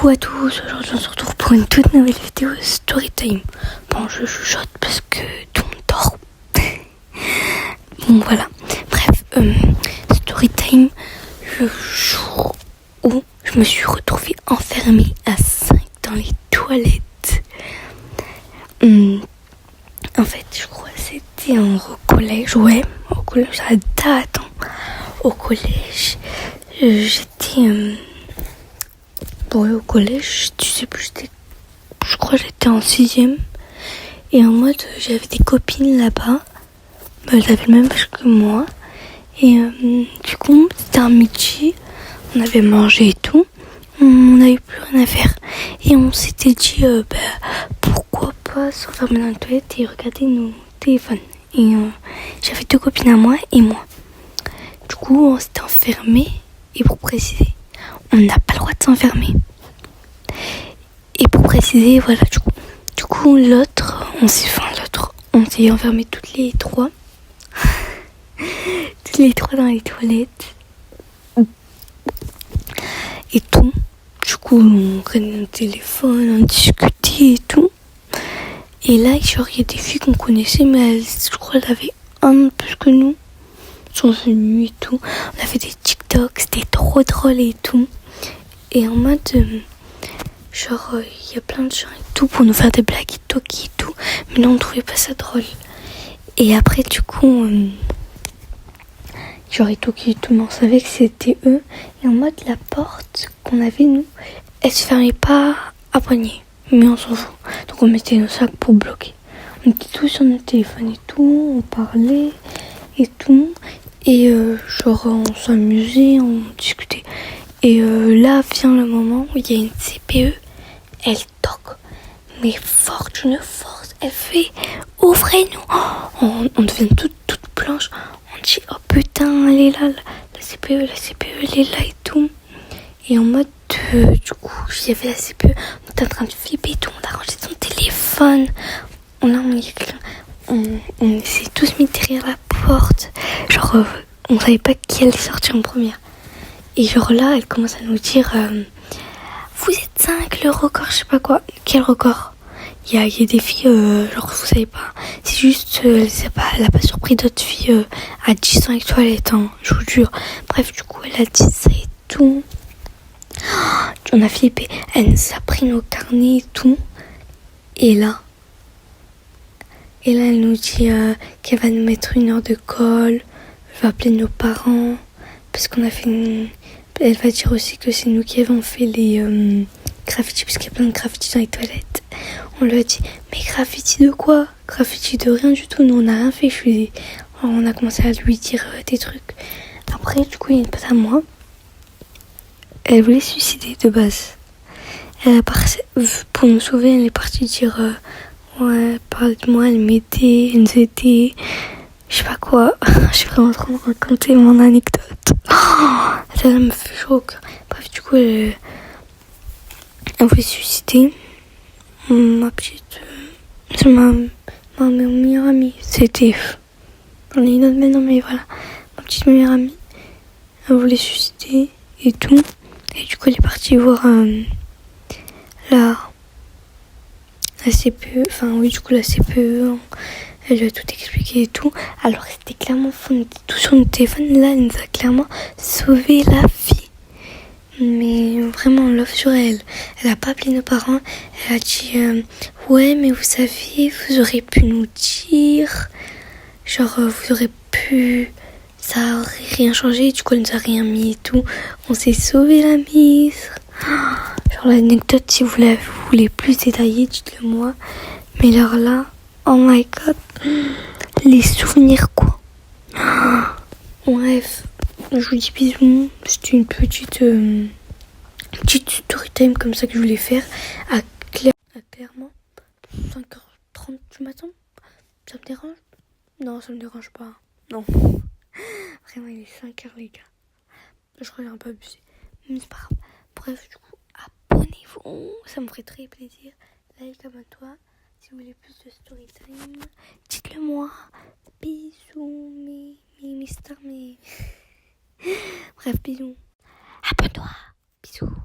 Coucou à tous, aujourd'hui on se retrouve pour une toute nouvelle vidéo Storytime. Bon, je chuchote parce que tout le monde dort. Bon, voilà. Bref, Storytime, le jour où je me suis retrouvée enfermée à 5 dans les toilettes. En fait, je crois que c'était au collège. Ouais, au collège, ça date. Au collège, j'étais... Bon, au collège, tu sais plus, je crois que j'étais en 6e. Et en mode, j'avais des copines là-bas. Elles avaient le même âge que moi. Et du coup, c'était un midi. On avait mangé et tout. On n'avait plus rien à faire. Et on s'était dit, pourquoi pas s'enfermer dans la toilette et regarder nos téléphones. Et j'avais 2 copines à moi et moi. Du coup, on s'était enfermés. Et pour préciser, on n'a pas le droit de s'enfermer. Et pour préciser, voilà, du coup, on s'est enfermés toutes les 3. Toutes les 3 dans les toilettes. Et tout. Du coup, on regardait notre téléphone, on discutait et tout. Et là, genre, il y a des filles qu'on connaissait, mais je crois qu'elles avaient un an plus que nous. Elles sont venues et tout. On a fait des TikTok, c'était trop drôle et tout. Et en mode... genre, il y a plein de gens et tout pour nous faire des blagues et tout. Mais non, on trouvait pas ça drôle. Et après, du coup, genre, et tout, mais on savait que c'était eux. Et en mode, la porte qu'on avait, nous, elle se fermait pas à poignée. Mais on s'en fout. Donc, on mettait nos sacs pour bloquer. On était tous sur notre téléphone et tout. On parlait et tout. Et genre, on s'amusait, on discutait. Et là vient le moment où il y a une CPE. Elle toque, mais fort, d'une force. Elle fait « Ouvrez-nous !» On devient toute blanche. On dit « Oh putain, elle est là, la CPE, elle est là et tout. » Et en mode, du coup, il y avait la CPE. On était en train de flipper et tout. On a rangé son téléphone. On s'est tous mis derrière la porte. Genre, on savait pas qui allait sortir en première. Et genre là, elle commence à nous dire... vous êtes 5, le record, je sais pas quoi. Quel record? Il y a des filles, genre vous savez pas. C'est juste, elle a pas surpris d'autres filles à 10 ans avec toilette, hein, je vous jure. Bref, du coup, elle a dit ça et tout. On a flippé. Elle nous a pris nos carnets et tout. Et là, elle nous dit qu'elle va nous mettre 1 heure de colle. Elle va appeler nos parents. Parce qu'on a fait Elle va dire aussi que c'est nous qui avons fait les graffitis, parce qu'il y a plein de graffitis dans les toilettes. On lui a dit, mais graffiti de quoi? Graffiti de rien du tout, nous on n'a rien fait. On a commencé à lui dire des trucs. Après, du coup, il y a une pote à moi. Elle voulait se suicider de base. Pour nous sauver, elle est partie dire, ouais, parle de moi, elle m'aidait, elle nous aidait. Je sais pas quoi. Je suis vraiment en train de raconter mon anecdote. Ça me fait chaud au cœur. Bref, du coup, elle voulait se suicider. Ma petite... c'est ma meilleure amie. C'était... J'en ai une autre, mais non, mais voilà. Ma petite meilleure amie. Elle voulait se suicider et tout. Et du coup, elle est partie voir la CPE. Enfin, oui, du coup, la CPE... Elle lui a tout expliqué et tout. Alors, c'était clairement fou. On était tous sur notre téléphone. Là, elle nous a clairement sauvé la vie. Mais vraiment, on love sur elle. Elle a pas appelé nos parents. Elle a dit ouais, mais vous savez, vous aurez pu nous dire. Genre, vous aurez pu. Ça aurait rien changé. Du coup, elle nous a rien mis et tout. On s'est sauvé la mise. Genre, l'anecdote, si vous la voulez plus détaillée, dites-le moi. Mais alors là. Oh my god, les souvenirs quoi. Bref, je vous dis bisous. C'était une petite story time comme ça que je voulais faire à clairement 5h30 du matin. Ça me dérange? Non, ça me dérange pas. Non. Vraiment, il est 5h les gars. Je crois que j'ai un peu abusé. Mais c'est pas grave. Bref, du coup, abonnez-vous. Ça me ferait très plaisir. Like, abonne-toi. Si vous voulez plus de story time, dites-le moi. Bisous, mes stars, mes... Bref, bisous. Abonne-toi. Bisous.